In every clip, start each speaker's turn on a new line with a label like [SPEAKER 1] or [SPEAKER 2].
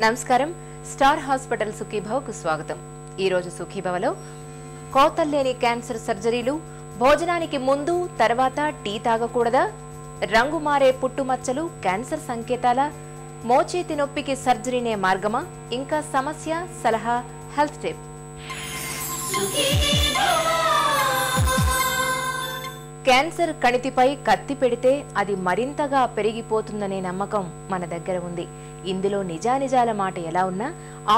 [SPEAKER 1] నమస్కారం. Star hospital సుఖీభవకు స్వాగతం. ఈ రోజు సుఖీభవలో కోతల్లేని క్యాన్సర్ సర్జరీలు, భోజనానికి ముందు తర్వాత టీ తాగకూడదా, రంగు మారే పుట్టుమచ్చలు క్యాన్సర్ సంకేతాల, మోచేతి నొప్పికి సర్జరీనే మార్గమా, ఇంకా సమస్య, సలహా, హెల్త్ టిప్. క్యాన్సర్ కణితిపై కత్తి పెడితే అది మరింతగా పెరిగిపోతుందనే నమ్మకం మన దగ్గర ఉంది. ఇందులో నిజానిజాల మాట ఎలా ఉన్నా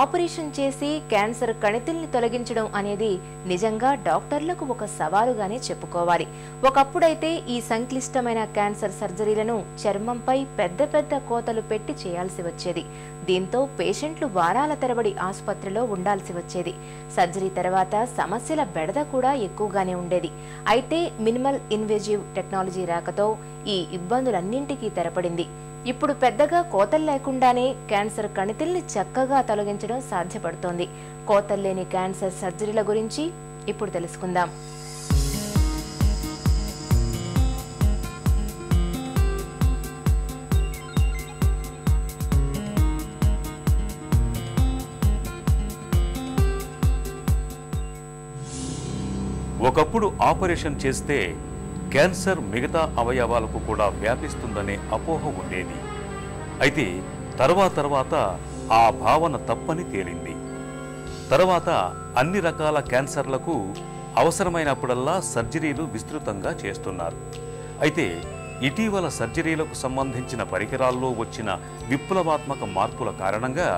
[SPEAKER 1] ఆపరేషన్ చేసి క్యాన్సర్ కణితుల్ని తొలగించడం అనేది నిజంగా డాక్టర్లకు ఒక సవాలుగానే చెప్పుకోవాలి. ఒకప్పుడైతే ఈ సంక్లిష్టమైన క్యాన్సర్ సర్జరీలను చర్మంపై పెద్ద పెద్ద కోతలు పెట్టి చేయాల్సి వచ్చేది. దీంతో పేషెంట్లు వారాల తరబడి ఆసుపత్రిలో ఉండాల్సి వచ్చేది. సర్జరీ తర్వాత సమస్యల బెడద కూడా ఎక్కువగానే ఉండేది. అయితే మినిమల్ ఇన్వేజివ్ టెక్నాలజీ రాకతో ఈ ఇబ్బందులన్నింటికీ తెరపడింది. ఇప్పుడు పెద్దగా కోతలు లేకుండానే క్యాన్సర్ కణితుల్ని చక్కగా తొలగించడం సాధ్యపడుతోంది. కోతల్లేని క్యాన్సర్ సర్జరీల గురించి ఇప్పుడు తెలుసుకుందాం.
[SPEAKER 2] ఒకప్పుడు ఆపరేషన్ చేస్తే క్యాన్సర్ మిగతా అవయవాలకు కూడా వ్యాపిస్తుందనే అపోహ ఉండేది. అయితే తర్వాత ఆ భావన తప్పని తేలింది. తర్వాత అన్ని రకాల క్యాన్సర్లకు అవసరమైనప్పుడల్లా సర్జరీలు విస్తృతంగా చేస్తున్నారు. అయితే ఇటీవల సర్జరీలకు సంబంధించిన పరికరాల్లో వచ్చిన విప్లవాత్మక మార్పుల కారణంగా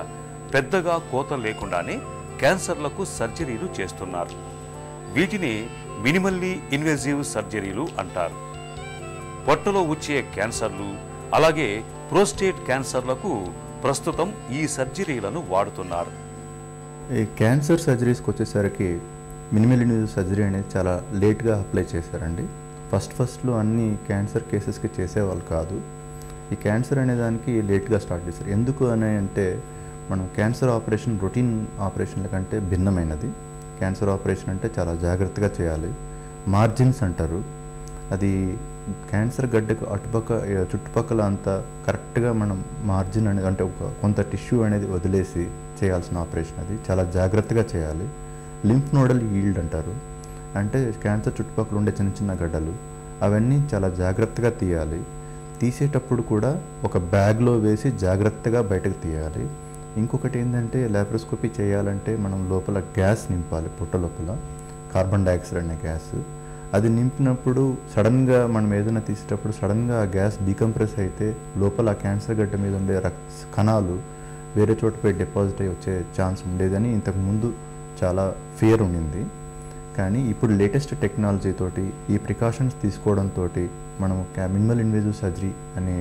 [SPEAKER 2] పెద్దగా కోత లేకుండానే క్యాన్సర్లకు సర్జరీలు చేస్తున్నారు. వీటిని మినిమల్లీ ఇన్వేజివ్ సర్జరీలు అంటారు. పొట్టలో వచ్చే క్యాన్సర్లు, అలాగే ప్రోస్టేట్ క్యాన్సర్లకు ప్రస్తుతం ఈ సర్జరీలను వాడుతున్నారు.
[SPEAKER 3] ఈ క్యాన్సర్ సర్జరీస్కి వచ్చేసరికి మినిమల్ ఇన్వేజివ్ సర్జరీ అనేది చాలా లేట్గా అప్లై చేశారండి. ఫస్ట్లో అన్ని క్యాన్సర్ కేసెస్కి చేసేవాళ్ళు కాదు. ఈ క్యాన్సర్ అనే దానికి లేట్గా స్టార్ట్ చేశారు. ఎందుకు అని అంటే మనం క్యాన్సర్ ఆపరేషన్ రొటీన్ ఆపరేషన్ల కంటే భిన్నమైనది. క్యాన్సర్ ఆపరేషన్ అంటే చాలా జాగ్రత్తగా చేయాలి. మార్జిన్స్ అంటారు. అది క్యాన్సర్ గడ్డకు చుట్టుపక్కల అంతా కరెక్ట్గా మనం మార్జిన్ అనేది అంటే కొంత టిష్యూ అనేది వదిలేసి చేయాల్సిన ఆపరేషన్. అది చాలా జాగ్రత్తగా చేయాలి. లింఫ్ నోడల్ ఈల్డ్ అంటారు. అంటే క్యాన్సర్ చుట్టుపక్కల ఉండే చిన్న చిన్న గడ్డలు అవన్నీ చాలా జాగ్రత్తగా తీయాలి. తీసేటప్పుడు కూడా ఒక బ్యాగ్లో వేసి జాగ్రత్తగా బయటకు తీయాలి. ఇంకొకటి ఏంటంటే లాప్రోస్కోపీ చేయాలంటే మనం లోపల గ్యాస్ నింపాలి. పొట్ట లోపల కార్బన్ డైఆక్సైడ్ అనే గ్యాస్. అది నింపినప్పుడు సడన్గా మనం ఏదైనా తీసేటప్పుడు సడన్గా ఆ గ్యాస్ డీకంప్రెస్ అయితే లోపల క్యాన్సర్ గడ్డ మీద ఉండే కణాలు వేరే చోటపై డిపాజిట్ అయ్యి వచ్చే ఛాన్స్ ఉండేదని ఇంతకుముందు చాలా ఫియర్ ఉండింది. కానీ ఇప్పుడు లేటెస్ట్ టెక్నాలజీ తోటి ఈ ప్రికాషన్స్ తీసుకోవడంతో మనం మినిమల్ ఇన్వేజివ్ సర్జరీ అనే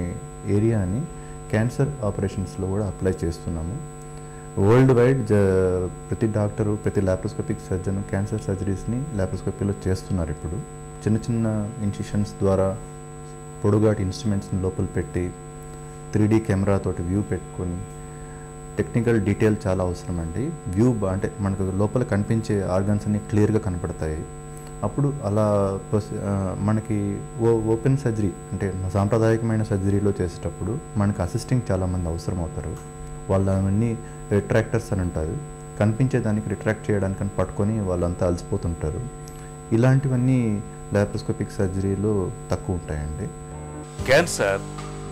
[SPEAKER 3] ఏరియాని క్యాన్సర్ ఆపరేషన్స్లో కూడా అప్లై చేస్తున్నాము. వరల్డ్ వైడ్ ప్రతి డాక్టరు, ప్రతి లాప్రోస్కోపిక్ సర్జన్ క్యాన్సర్ సర్జరీస్ని లాప్రోస్కోపీలో చేస్తున్నారు. ఇప్పుడు చిన్న చిన్న ఇన్సిషన్స్ ద్వారా పొడుగాటి ఇన్స్ట్రుమెంట్స్ని లోపల పెట్టి 3D కెమెరాతోటి వ్యూ పెట్టుకొని టెక్నికల్ డీటెయిల్ చాలా అవసరం అండి. వ్యూ అంటే మనకు లోపల కనిపించే ఆర్గన్స్ అన్ని క్లియర్గా కనపడతాయి. అప్పుడు అలా మనకి ఓపెన్ సర్జరీ అంటే సాంప్రదాయకమైన సర్జరీలో చేసేటప్పుడు మనకు అసిస్టింగ్ చాలామంది అవసరం అవుతారు. వాళ్ళని రిట్రాక్టర్స్ అని అంటారు. కనిపించేదానికి రిట్రాక్ట్ చేయడానికి అని పట్టుకొని వాళ్ళంతా అలసిపోతుంటారు. ఇలాంటివన్నీ లాప్రోస్కోపిక్ సర్జరీలో తక్కువ ఉంటాయండి.
[SPEAKER 2] క్యాన్సర్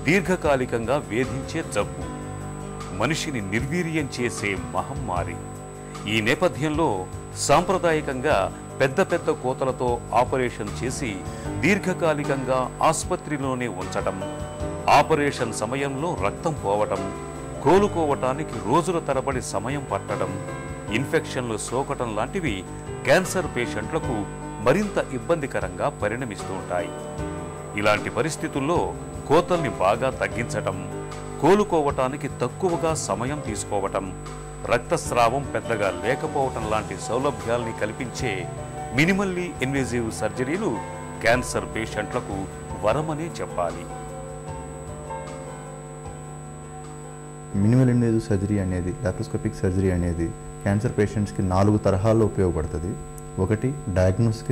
[SPEAKER 2] దీర్ఘకాలికంగా వేధించే జబ్బు, మనిషిని నిర్వీర్యం చేసే మహమ్మారి. ఈ నేపథ్యంలో సాంప్రదాయకంగా పెద్ద కోతలతో ఆపరేషన్ చేసి దీర్ఘకాలికంగా ఆసుపత్రిలోనే ఉంచటం, ఆపరేషన్ సమయంలో రక్తం పోవటం, కోలుకోవటానికి రోజుల తరబడి సమయం పట్టడం, ఇన్ఫెక్షన్లు సోకటం లాంటివి క్యాన్సర్ పేషెంట్లకు మరింత ఇబ్బందికరంగా పరిణమిస్తూ ఉంటాయి. ఇలాంటి పరిస్థితుల్లో కోతల్ని బాగా తగ్గించటం, కోలుకోవటానికి తక్కువగా సమయం తీసుకోవటం, రక్తస్రావం పెద్దగా లేకపోవటం లాంటి సౌలభ్యాల్ని కల్పించే మినిమల్లీ ఇన్వేజివ్ సర్జరీలు క్యాన్సర్ పేషెంట్లకు వరమనే చెప్పాలి.
[SPEAKER 3] మినిమల్ ఇన్వేజివ్ సర్జరీ అనేది లాప్రోస్కోపిక్ సర్జరీ అనేది క్యాన్సర్ పేషెంట్స్కి 4 తరహాల్లో ఉపయోగపడుతుంది. ఒకటి డయాగ్నోస్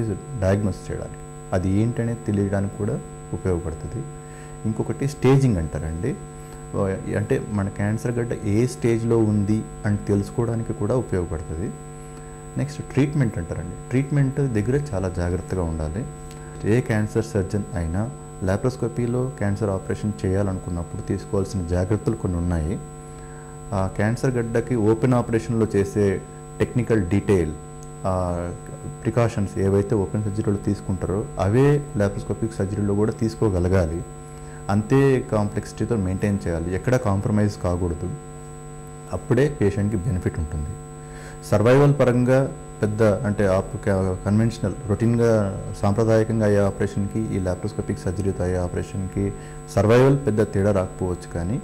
[SPEAKER 3] చేయడానికి, అది ఏంటనేది తెలియడానికి కూడా ఉపయోగపడుతుంది. ఇంకొకటి స్టేజింగ్ అంటారండి. అంటే మన క్యాన్సర్ గడ్డ ఏ స్టేజ్లో ఉంది అని తెలుసుకోవడానికి కూడా ఉపయోగపడుతుంది. నెక్స్ట్ ట్రీట్మెంట్ అంటారండి. ట్రీట్మెంట్ దగ్గర చాలా జాగ్రత్తగా ఉండాలి. ఏ క్యాన్సర్ సర్జన్ అయినా లాప్రోస్కోపీలో క్యాన్సర్ ఆపరేషన్ చేయాలనుకున్నప్పుడు తీసుకోవాల్సిన జాగ్రత్తలు కొన్ని ఉన్నాయి. ఆ క్యాన్సర్ గడ్డకి ఓపెన్ ఆపరేషన్లో చేసే టెక్నికల్ డీటెయిల్ ప్రికాషన్స్ ఏవైతే ఓపెన్ సర్జరీలో తీసుకుంటారో అవే లాప్రోస్కోపిక్ సర్జరీలో కూడా తీసుకోగలగాలి. అంతే కాంప్లెక్సిటీతో మెయింటైన్ చేయాలి, ఎక్కడ కాంప్రమైజ్ కాకూడదు. అప్పుడే పేషెంట్కి బెనిఫిట్ ఉంటుంది. సర్వైవల్ పరంగా పెద్ద అంటే కన్వెన్షనల్ రొటీన్గా సాంప్రదాయకంగా అయ్యే ఆపరేషన్కి ఈ లాప్రోస్కోపిక్ సర్జరీతో అయ్యే ఆపరేషన్కి సర్వైవల్ పెద్ద తేడా రాకపోవచ్చు, కానీ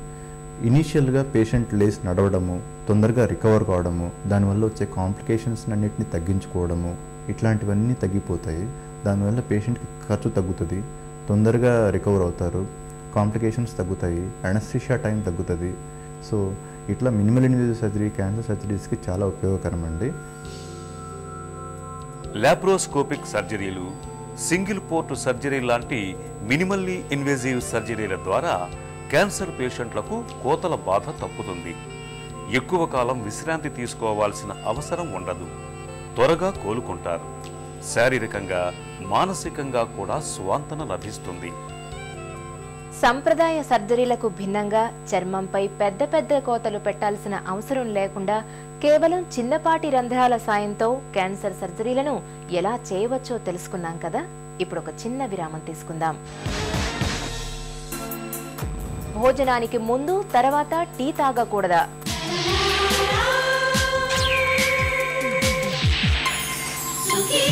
[SPEAKER 3] ఇనీషియల్గా పేషెంట్ లేసి నడవడము, తొందరగా రికవర్ కావడము, దానివల్ల వచ్చే కాంప్లికేషన్స్ అన్నిటిని తగ్గించుకోవడము, ఇట్లాంటివన్నీ తగ్గిపోతాయి. దానివల్ల పేషెంట్కి ఖర్చు తగ్గుతుంది, తొందరగా రికవర్ అవుతారు, కాంప్లికేషన్స్ తగ్గుతాయి, అనస్థీషియా టైం తగ్గుతుంది. సో ఇట్లా మినిమల్ ఇన్వేజివ్ సర్జరీ క్యాన్సర్ సర్జరీస్కి చాలా ఉపయోగకరం అండి.
[SPEAKER 2] లాప్రోస్కోపిక్ సర్జరీలు, సింగిల్ పోర్ట్ సర్జరీ లాంటి మినిమల్లీ ఇన్వేజివ్ సర్జరీల ద్వారా క్యాన్సర్ పేషెంట్లకు కోతల బాధ తప్పుతుంది. ఎక్కువ కాలం విశ్రాంతి తీసుకోవాల్సిన అవసరం ఉండదు. త్వరగా కోలుకుంటారు. శారీరకంగా, మానసికంగా కూడా స్వాంతన లభిస్తుంది.
[SPEAKER 1] సంప్రదాయ సర్జరీలకు భిన్నంగా చర్మంపై పెద్ద పెద్ద కోతలు పెట్టాల్సిన అవసరం లేకుండా కేవలం చిన్నపాటి రంధ్రాల సాయంతో క్యాన్సర్ సర్జరీలను ఎలా చేయవచ్చో తెలుసుకున్నాం కదా. ఇప్పుడు ఒక చిన్న విరామం తీసుకుందాం. భోజనానికి ముందు తర్వాత టీ తాగకూడదా?
[SPEAKER 4] సుఖీ